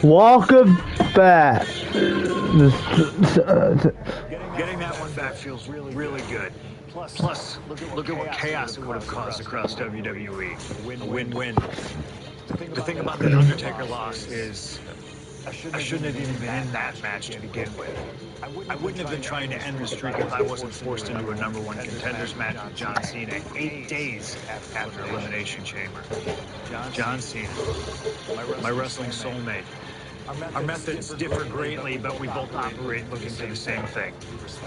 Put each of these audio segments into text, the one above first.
Welcome back. Getting that one back feels really good. Plus, look at what chaos it would have caused across WWE. A win-win. The thing about that Undertaker loss is I shouldn't have even been in that match to begin with. I wouldn't have been trying to end the streak if I wasn't forced into a #1 contenders match with John Cena 8 days after Elimination Chamber. John Cena, my wrestling soulmate. Our methods differ greatly, but we both operate looking for the same thing: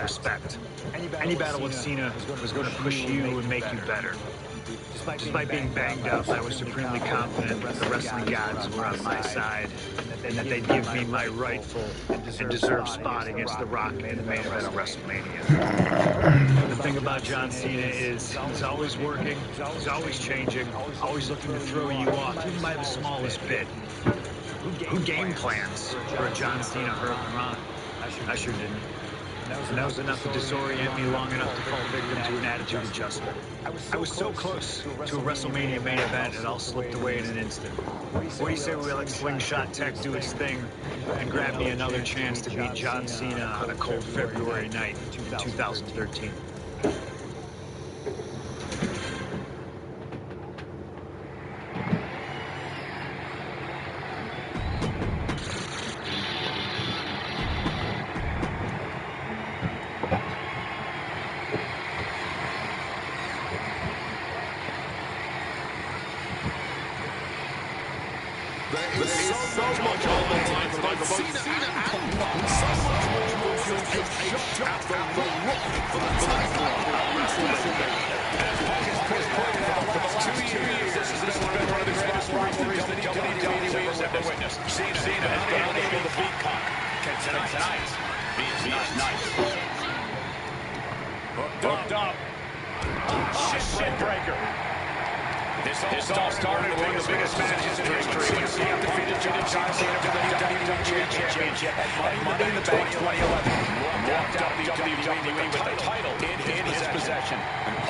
respect. Any battle with Cena was going to push you and make you better. Despite being banged up, I was supremely confident that the wrestling gods were on my side and that they'd give me my rightful and deserved spot against The Rock in the main event of WrestleMania. The thing about John Cena is he's always working, he's always changing, always looking to throw you off, even by the smallest bit. Who game plans for a John Cena hurling? I sure didn't. And that was enough to disorient me long enough to fall victim to an attitude adjustment. I was so close to a WrestleMania main event, it all slipped away in an instant. What do you say we let Slingshot Tech do its thing and grab me another chance to beat John Cena on a cold February night in 2013? There's so much on the line for both Cena and Punk. So much more will take a shot at the Rock for the title at WrestleMania. As Punk has pointed out for the last 2 years, this has been one of the greatest rivalries that WWE has ever witnessed. Cena has been unable to beat Punk. Tonight, he is nice. Hooked up. Shitbreaker. This all started with one of the biggest matches in history when Cena defeated John Cena for the WWE Championship at Money in the Bank 2011. Walked out of WWE with the title in his possession.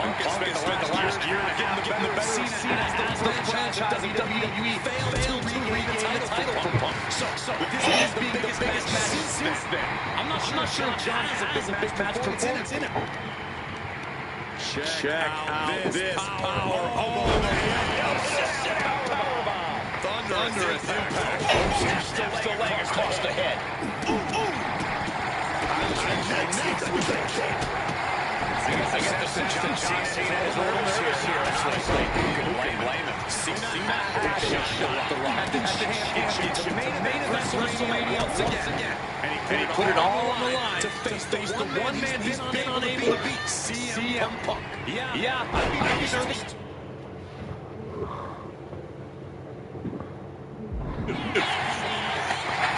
Punk has spent the last year getting the better of Cena as the franchise of WWE failed to regain the title from Punk. So with this being the biggest match since then, I'm not sure John has a big match performance in it. Check out this power. Oh, Thunder impact. Steps the leg across the head. I guess the John Cena is a little nervous here. Who can blame him? Cena had a shot at the Rock. It's the main event of WrestleMania once again. And he put it all on the line to face the one man he's been unable to beat, CM Punk. Yeah, I'd be nervous.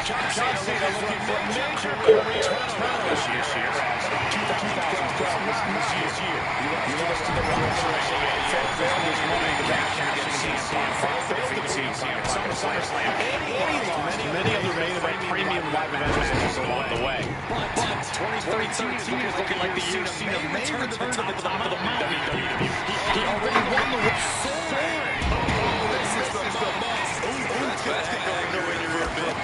John Cena looking for a major career turnaround this year. 2012 was his year. He lost to The Rock failed his money in the match against CM Punk. Failed to beat CM Punk at SummerSlam. Many other main event premium live event matches along the way. But 2013 is looking like the year Cena may return to the top of the mountain. He already won the race. This is the most. That's going to go in your bit.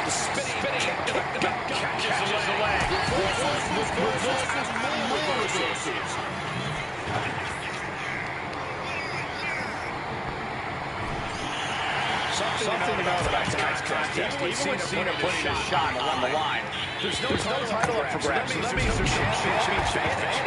Spinning catches the leg. Something about tonight's contest. We've seen Cena putting a shot on the line. There's no title up for grabs. That means there's championship advantage.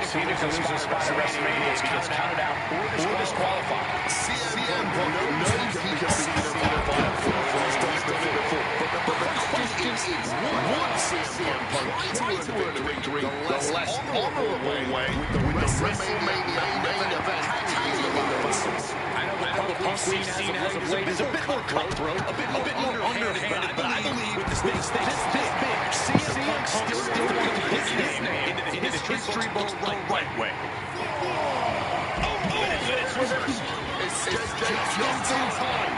Cena can lose his spot at WrestleMania if he gets counted out or disqualified. CM Punk knows he can beat Cena by a full force starts to fit a full. But the question is, would CM Punk try to win the victory the less honorable way with the WrestleMania main event title defense? I know the Punk we've seen as of late is a bit more cutthroat, a bit more underhanded, but I believe with the stakes this big, CM Punk still putting his name in the history books the right way. It's reversed. It's just in time.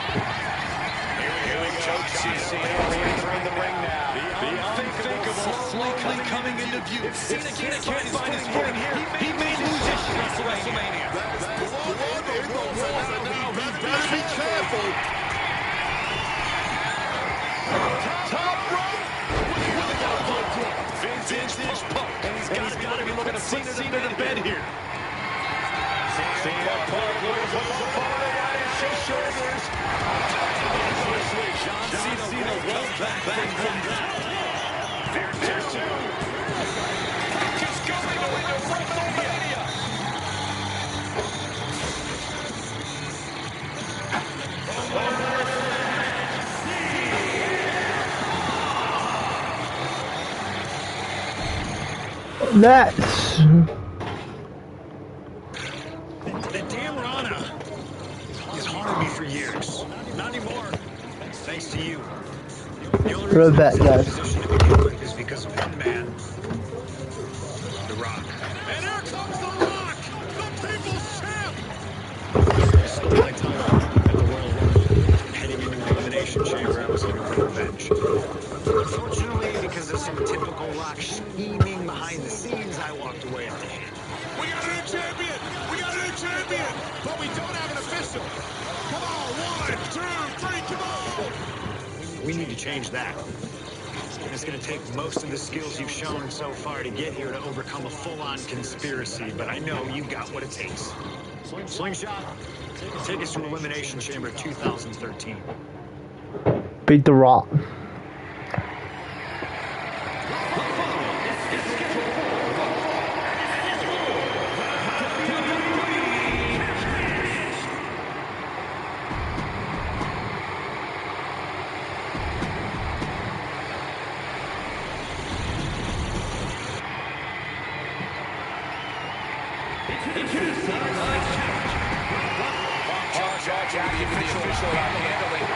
Here we go. Cena re-entering the ring now. The unthinkable suddenly coming into view. If Cena can't find his footing here, he may lose this WrestleMania. Blood in the water now. He better be careful. Top rope. Vintage pump. And he's got to be looking to put Cena to bed here. Cena Punk looking to put the ball right at his shoulders. John Cena well back from that. There's two. He's going to win the WrestleMania. That's That damn Rana has haunted me for years. Not anymore. Thanks to you. The only reason Rebecca, I'm in guys. this position to begin with is because of one man, The Rock. And here comes The Rock, the people's champ. This is my time at the Royal Rumble. Heading into the Elimination Chamber, I was looking for revenge. Unfortunately, because of some typical Rock scheming behind the scenes, I walked away at the end. We got a new champion. We got a new champion. But we don't have an official. Come on, 1, 2, 3, come on. We need to change that. And it's going to take most of the skills you've shown so far to get here to overcome a full-on conspiracy, but I know you've got what it takes. Slingshot, take us to Elimination Chamber 2013. beat The Rock. Jackie with the official handling.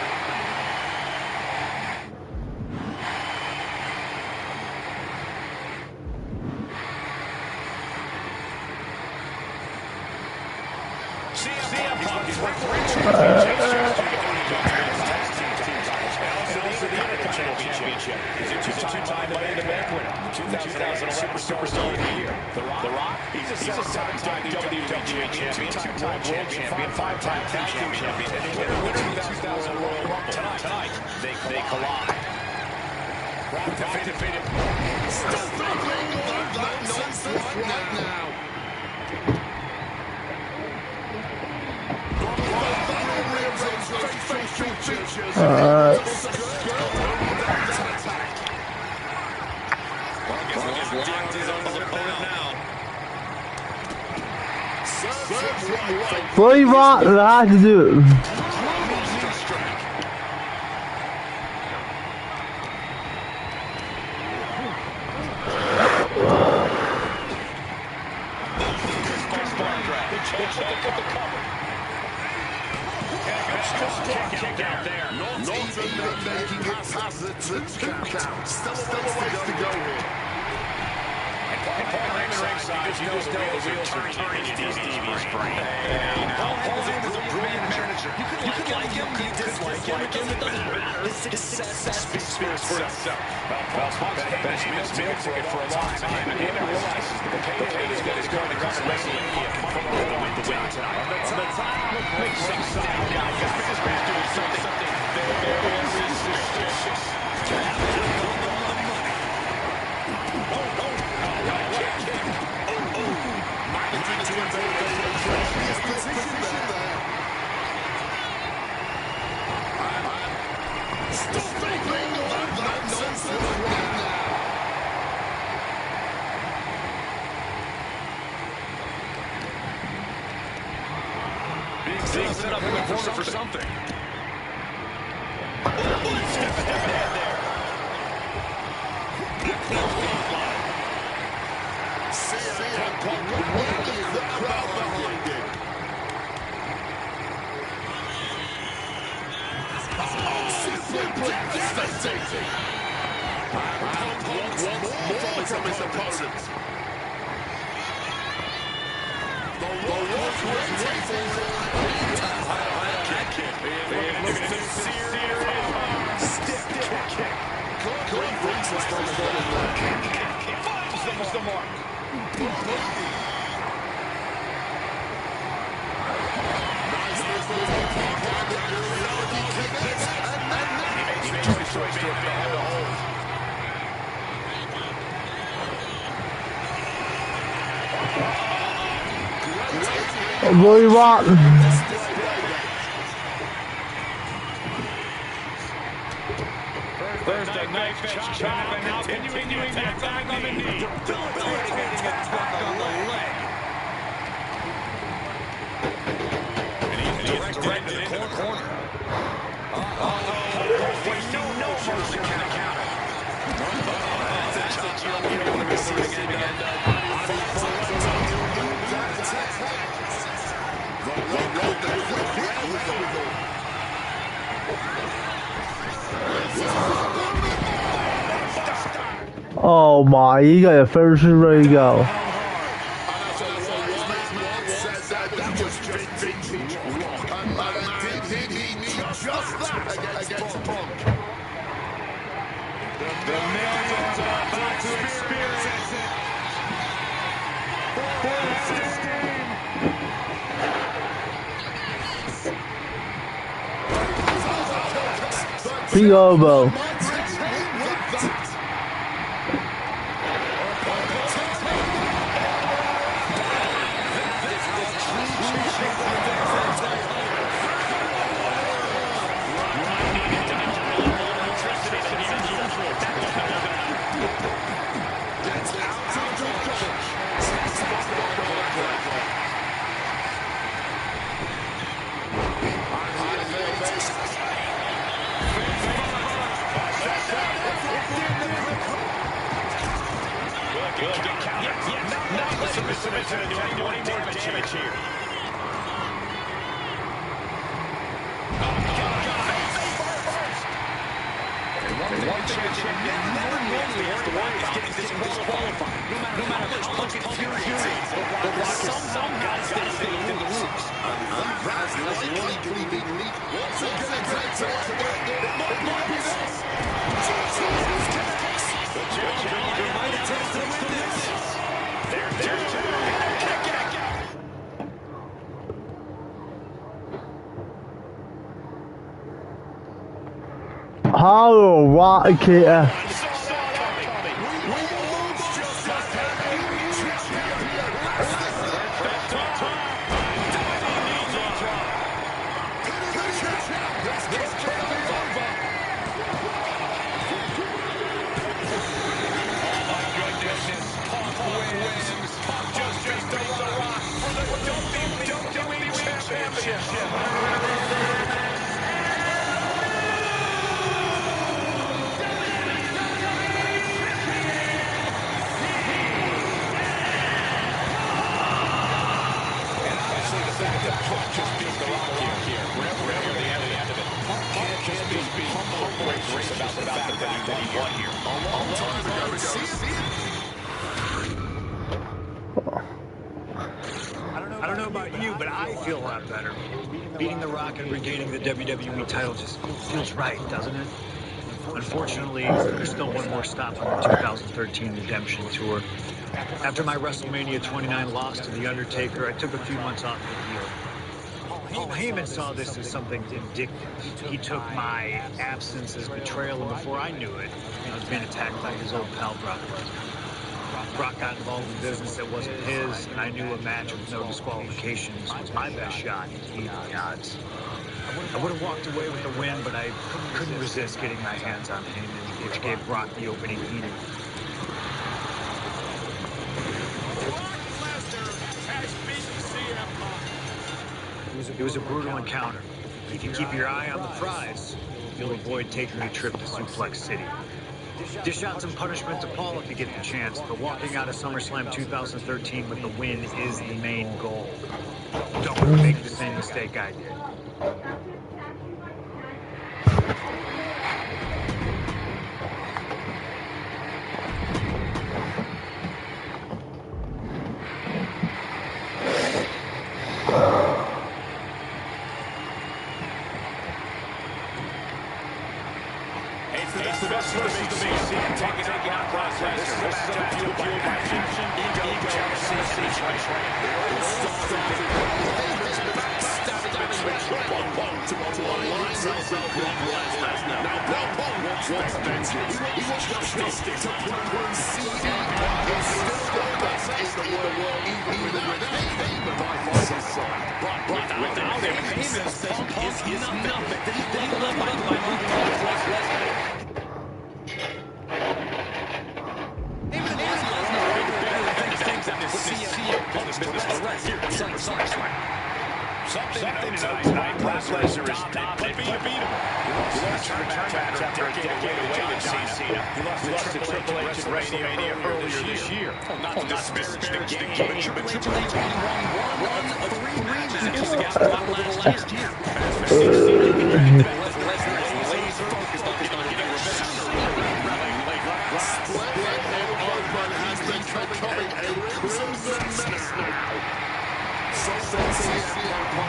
CM Punk is worth 3 championship. He's a two-time Money in the Bank winner. 2011 Superstar of the Year. The Rock. He's a 7-time WWE champion, 2-time world champion, 5-time tag team champion, and the winner of the 2000 Royal Rumble. Tonight, they collide. Defeated. Still thinking of that nonsense right now. Fully Rock, I have to do it. Kick out there. Not even making it past the 2 count. Still a ways to go here. And Paul Heyman ringside, you just know the wheels are turning in Stevie's brain. Paul Heyman is a brilliant manager. You could like him, you dislike him, it doesn't matter. His success speaks for itself. Well, Heyman's been a ticket for a long time, and Heyman realizes the payday is going to go to WrestleMania with the win tonight. The time makes sense now, guys. This man's doing something very suspicious. Being set up in the corner for something. Step ahead there. CM Punk rallies the crowd behind him. Simply devastating. Punk wants more from his opponent. The Rock was waiting for Stiff kick. Great reasons for the the mark. He made the choice to hold. Roy Rock. First a knife edge chop, and now continuing the attack on the knee. Debilitating attack on the leg. And he's directed into the corner. Wasting no mercy on the counter. That's a chop you don't want to be seeing again. Oh my, you got your first ready to go. The millions are about to experience it. Big elbow. How rock here. I don't know about you, but I feel a lot better. Beating The Rock and regaining the WWE title just feels right, doesn't it? Unfortunately, there's still one more stop on the 2013 Redemption Tour. After my WrestleMania 29 loss to The Undertaker, I took a few months off the deal. Paul Heyman saw this as something vindictive. He took my absence as betrayal, and before I knew it, I was being attacked by his old pal Brock Lesnar. Brock got involved in business that wasn't his, and I knew a match with no disqualifications was my best shot at beating the odds. I would have walked away with the win, but I couldn't resist getting my hands on Heyman, which gave Brock the opening heating. It was a brutal encounter. If you keep your eye on the prize, you'll avoid taking a trip to Suplex City. Dish out some punishment to Paul if you get the chance, but walking out of SummerSlam 2013 with the win is the main goal. Don't make the same mistake I did. He's the best versus the beast. Taking out Brock Lesnar. This is a matchup fueled by passion, ego, jealousy, and betrayal. It started with backstabbing and betrayal. To align himself with Lesnar. Now Paul wants vengeance. He wants justice to prove CEO is still the best in the world, even without Heyman by his side. But without him, Heyman's Punk is nothing. Did he live by Lesnar? Something tonight. Brock Lesnar is not beat him. He lost a match after a decade away with John Cena. He lost to Triple H at WrestleMania earlier this year. Not to disparage the game, but Triple H won 3 matches against Brock last year. Lesnar is laser focused on getting revenge. Split and open has becoming a crimson menace now. Something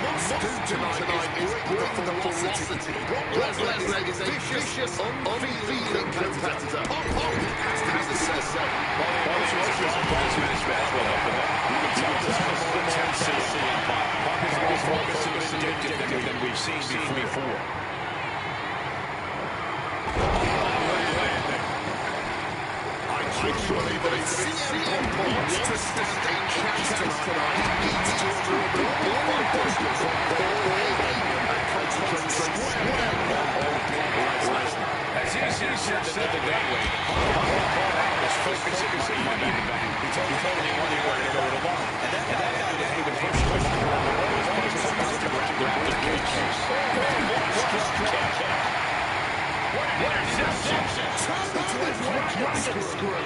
must do tonight is bring the velocity. Lesnar is a vicious, unfeeling competitor. Punk has to be the center. You can tell there's more intensity in Punk. Punk is more focused and vindictive than we've seen before. I truly believe that if CM Punk wants to stand a chance tonight, he needs to remove all imposters on Paul Heyman and concentrate squarely on Lesnar. As he said the other day, Paul was focusing on Money in the Bank. He told me where to go to the bar. And that guy that Heyman first was to grab the case. What an interception! What's the screw?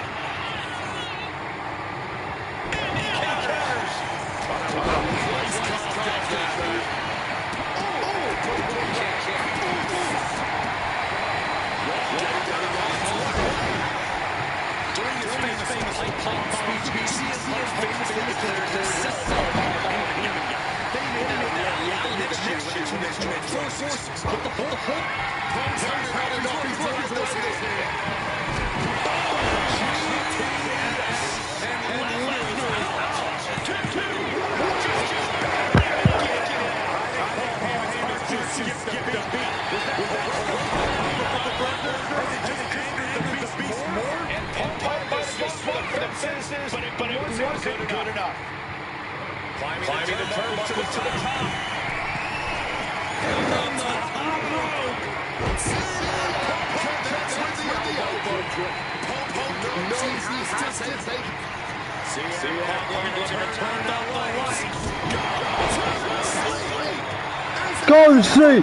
During his famous Punk speech, CM Punk famously declared they made it next year when they joined forces. But the whole Punk's had enough. He's looking for this here. But it wasn't good enough. Climbing the turnbuckle to the top. And on the top rope. Connects with the elbow drop. Punk knows he has to take it. CM Punk looking to turn down the lights. Go see.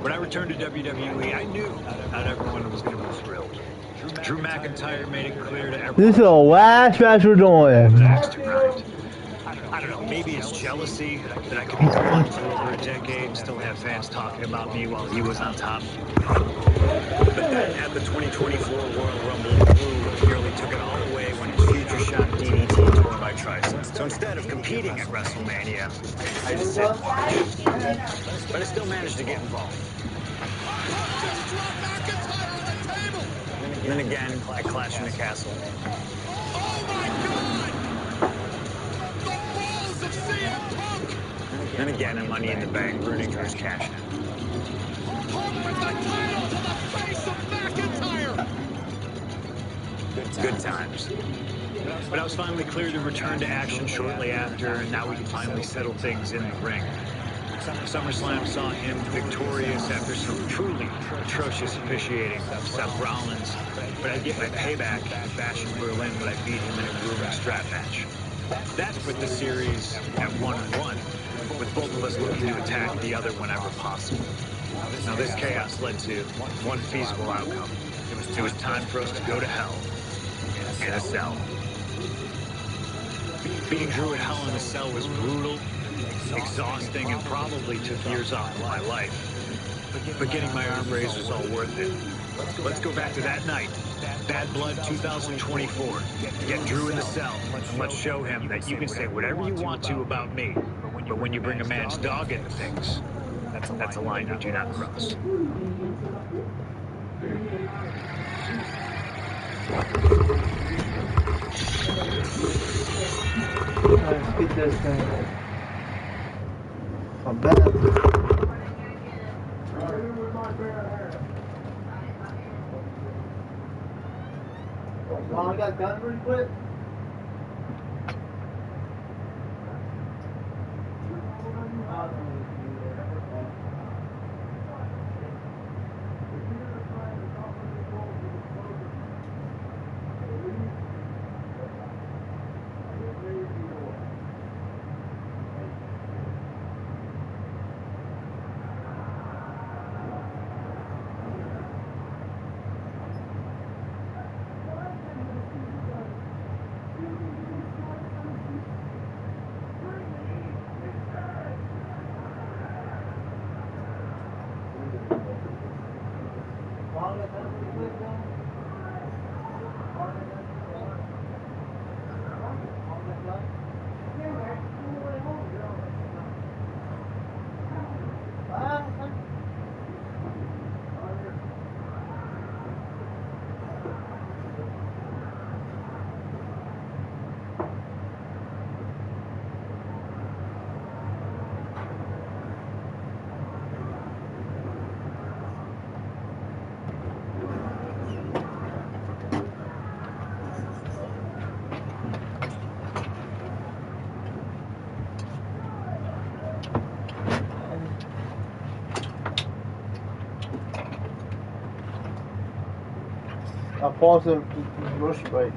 When I returned to WWE, I knew not everyone was going to be thrilled. Drew McIntyre made it clear to everyone. This is the last match we're doing. I don't know, maybe it's jealousy that I could be gone for over a decade and still have fans talking about me while he was on top. But then at the 2024 Royal Rumble, Drew nearly took it all away when his future shot DDT tore my triceps. So instead of competing at WrestleMania, I just said, but I still managed to get involved. And then again, I clashed in the castle. Oh my God! The balls of CM Punk! And again, in Money in the Bank, rooting for his cash in. Punk with the title to the face of McIntyre! Good times. But I was finally cleared to return to action shortly after, and now we can finally settle things in the ring. SummerSlam saw him victorious after some truly atrocious officiating of Seth Rollins, but I'd get my payback in Bash in Berlin when I beat him in a grueling strap match. That put the series at 1-1, with both of us looking to attack the other whenever possible. Now this chaos led to one feasible outcome. It was time for us to go to hell in a cell. Being Drew at Hell in a Cell was brutal, exhausting, and probably took years off of my life. But getting my arm raised was all worth it. Let's go back to that night. Bad Blood 2024. Get Drew in the cell, and let's show him that you can say whatever you want to about me. But when you bring a man's dog into things, that's a line you do not cross. Let's get this thing. I'm bad. I got done pretty quick. I paused the grocery break.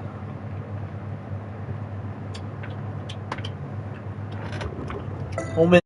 Home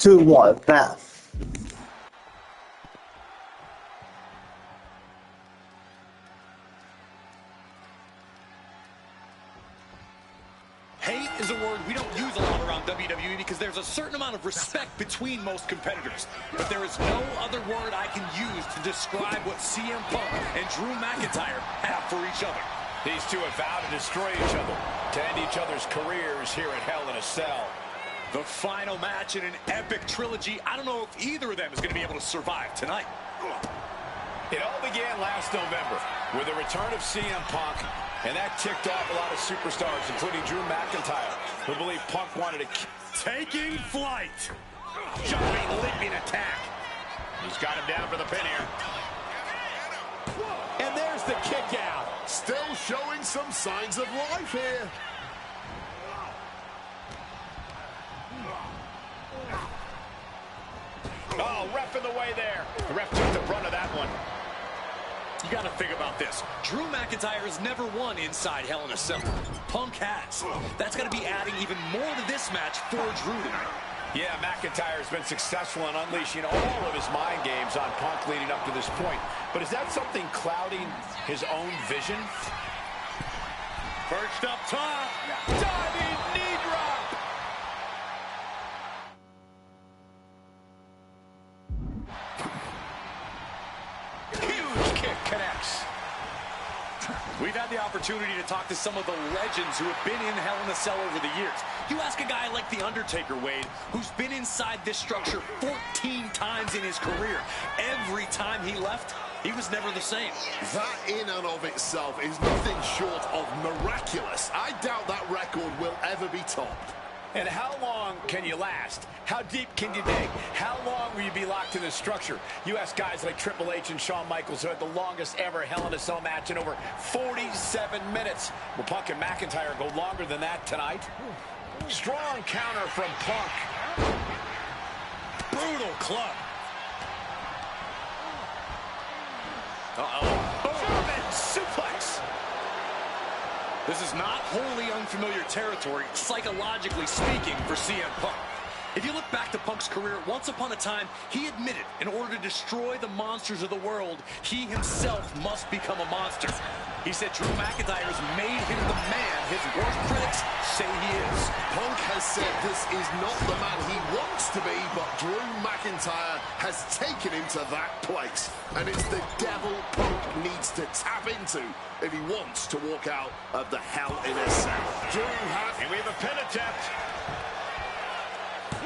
2, 1, now. Hate is a word we don't use a lot around WWE because there's a certain amount of respect between most competitors. But there is no other word I can use to describe what CM Punk and Drew McIntyre have for each other. These two have vowed to destroy each other, to end each other's careers here at Hell in a Cell. The final match in an epic trilogy. I don't know if either of them is going to be able to survive tonight. It all began last November with the return of CM Punk, and that ticked off a lot of superstars, including Drew McIntyre, who believed Punk wanted to... Taking flight. Jumping, leaping attack. He's got him down for the pin here. And there's the kick out. Still showing some signs of life here. Oh, ref in the way there. The ref took the brunt of that one. You got to think about this. Drew McIntyre has never won inside Hell in a Cell. Punk has. That's going to be adding even more to this match for Drew tonight. Yeah, McIntyre has been successful in unleashing all of his mind games on Punk leading up to this point. But is that something clouding his own vision? Perched up top. Diving knee drop. Huge kick connects. We've had the opportunity to talk to some of the legends who have been in Hell in a Cell over the years. You ask a guy like The Undertaker, Wade, who's been inside this structure 14 times in his career. Every time he left, he was never the same. That in and of itself is nothing short of miraculous. I doubt that record will ever be topped. And how long can you last? How deep can you dig? How long will you be locked in this structure? You ask guys like Triple H and Shawn Michaels, who had the longest ever Hell in a Cell match in over 47 minutes. Will Punk and McIntyre go longer than that tonight? Strong counter from Punk. Brutal club. German suplex. This is not wholly unfamiliar territory, psychologically speaking, for CM Punk. If you look back to Punk's career, once upon a time, he admitted in order to destroy the monsters of the world, he himself must become a monster. He said Drew McIntyre has made him the man his worst critics say he is. Punk has said this is not the man he wants to be, but Drew McIntyre has taken him to that place. And it's the devil Punk needs to tap into if he wants to walk out of the Hell in a Cell. Drew has... And we have a pin attempt.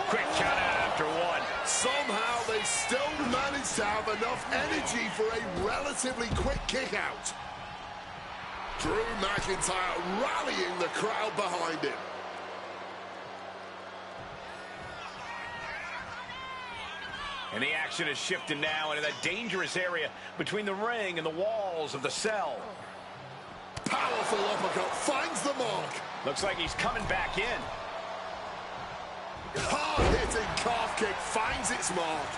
Quick count out after one. Somehow they still manage to have enough energy for a relatively quick kick out. Drew McIntyre rallying the crowd behind him. And the action is shifting now into that dangerous area between the ring and the walls of the cell. Powerful uppercut finds the mark. Looks like he's coming back in. Hard-hitting calf kick finds its mark.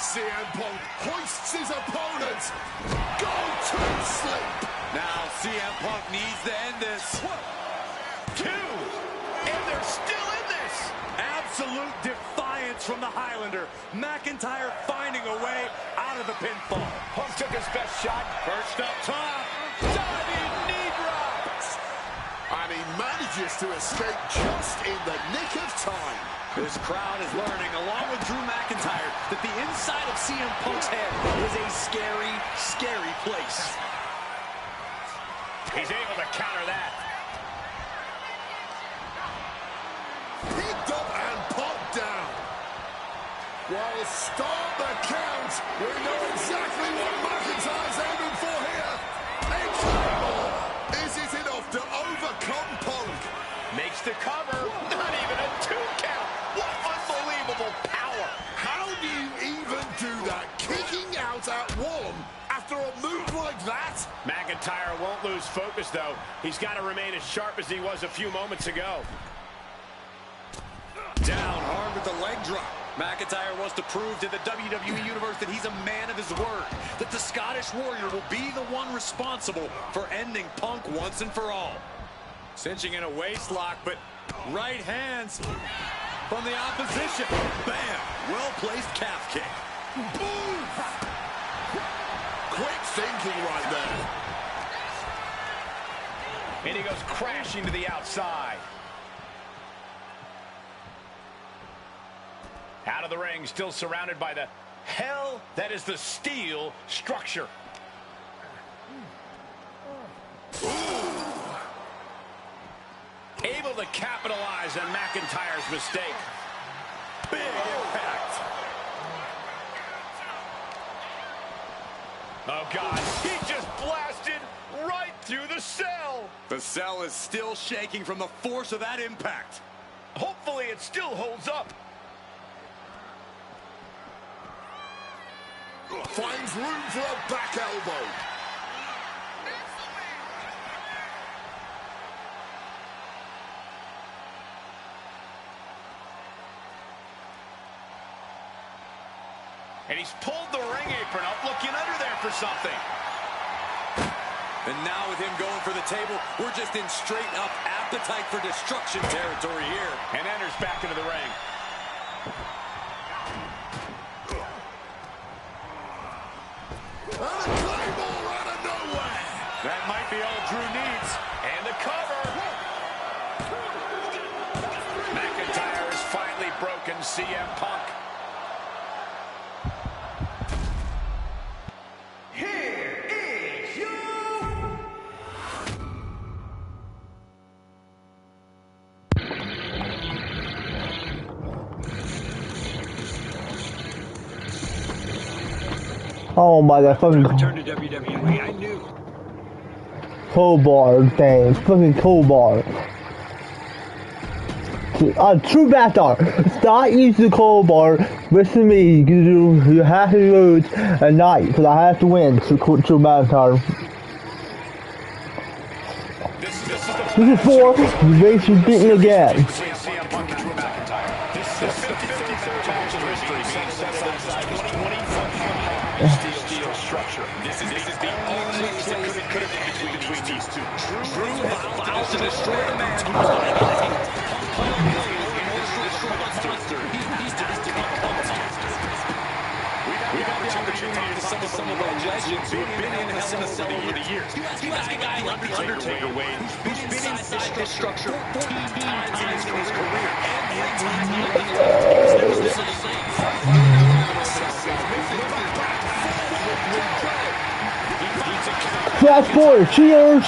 CM Punk hoists his opponent. Go to sleep. Now CM Punk needs to end this. 2. And they're still in this. Absolute defiance from the Highlander. McIntyre finding a way out of the pinfall. Punk took his best shot. First up top. Diving knee drop. And he manages to escape just in the nick of time. This crowd is learning, along with Drew McIntyre, that the inside of CM Punk's head is a scary, scary place. He's able to counter that. Picked up and popped down. Well, start the count. We know exactly what McIntyre's aiming for here. A claymore. Is it enough to overcome Punk? Makes the cover. Not even a 2 count. What unbelievable power. How do you even do that? Kicking out at one after a move like that? McIntyre won't lose focus, though. He's got to remain as sharp as he was a few moments ago. Down hard with the leg drop. McIntyre wants to prove to the WWE Universe that he's a man of his word, that the Scottish Warrior will be the one responsible for ending Punk once and for all. Cinching in a waist lock, but right hands from the opposition. Bam! Well-placed calf kick. Boom! Quick thinking right there. And he goes crashing to the outside. Out of the ring, still surrounded by the hell that is the steel structure. Able to capitalize on McIntyre's mistake. Big impact. Oh, God. He just blasted right through the cell. The cell is still shaking from the force of that impact. Hopefully it still holds up. Finds room for a back elbow. And he's pulled the ring apron up, looking under there for something. And now with him going for the table, we're just in straight-up appetite for destruction territory here. And enters back into the ring. And a claymore out of nowhere. That might be all Drew needs. And the cover. McIntyre has finally broken CM Punk. Oh my god, fucking Return to WWE, I knew. cold bar thing. Fucking cold bar. True bastard. Stop using the cold bar. Listen to me. You have to lose at night because I have to win. True bastard. This is for the race is beaten again. CM Punk and Drew McIntyre. This is the 53rd match in history being set alongside this 25 steel structure. This is the only place it could have been between these two. Drew has vowed to destroy the man who was going We've had the opportunity to talk to some of the legends who have been in Hell in a Cell over the years. You ask a guy like the Undertaker, Wade, who's been inside this structure 14 times in his career. Every time he was never the same. Fast forward, cheers!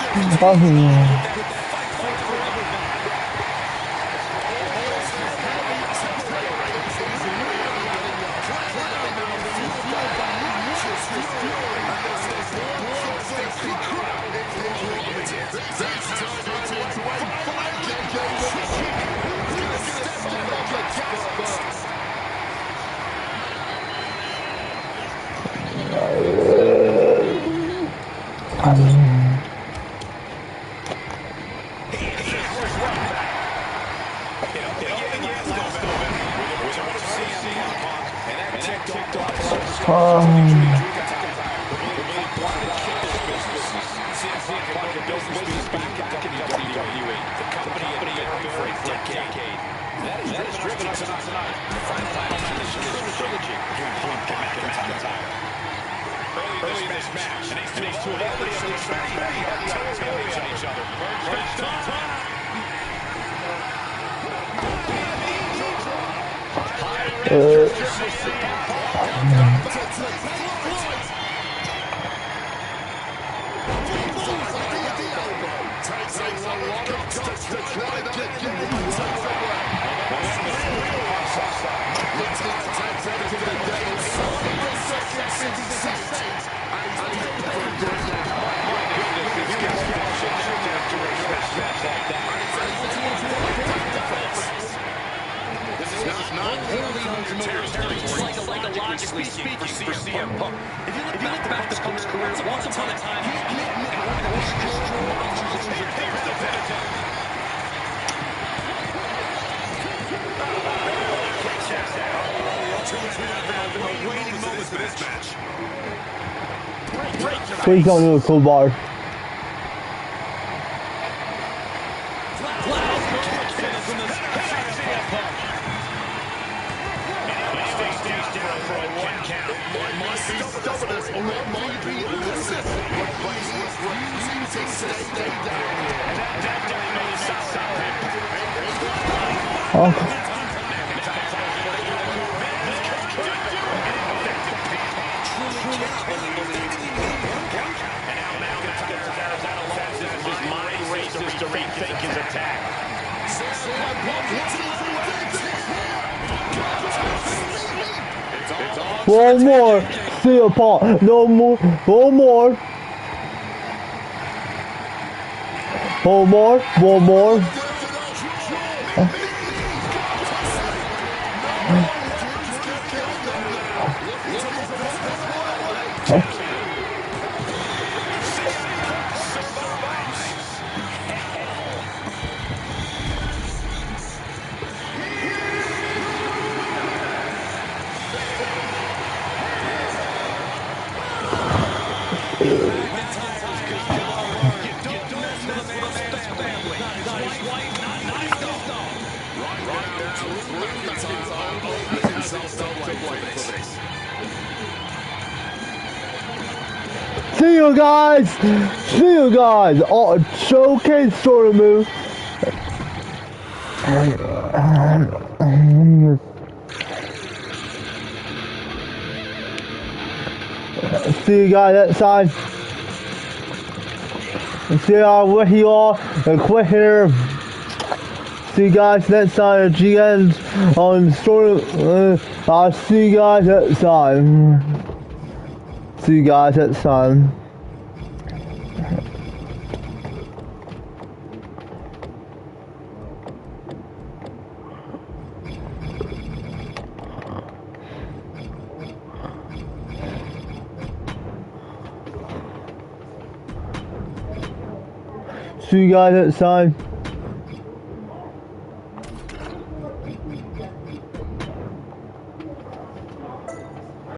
Psychologically speaking for CM Punk. If you look back to Punk's career, once upon a time, he Waiting moments for this match. Please don't do a cool bar. To rethink his attack. One more. See a Paul. No more. One more. One more. One more. See you guys! See you guys! Oh, showcase sort of move. See you guys outside. See y'all where you are and quit here. See you guys next time at GN's on story. I'll see you guys outside. See you guys outside. See you guys outside.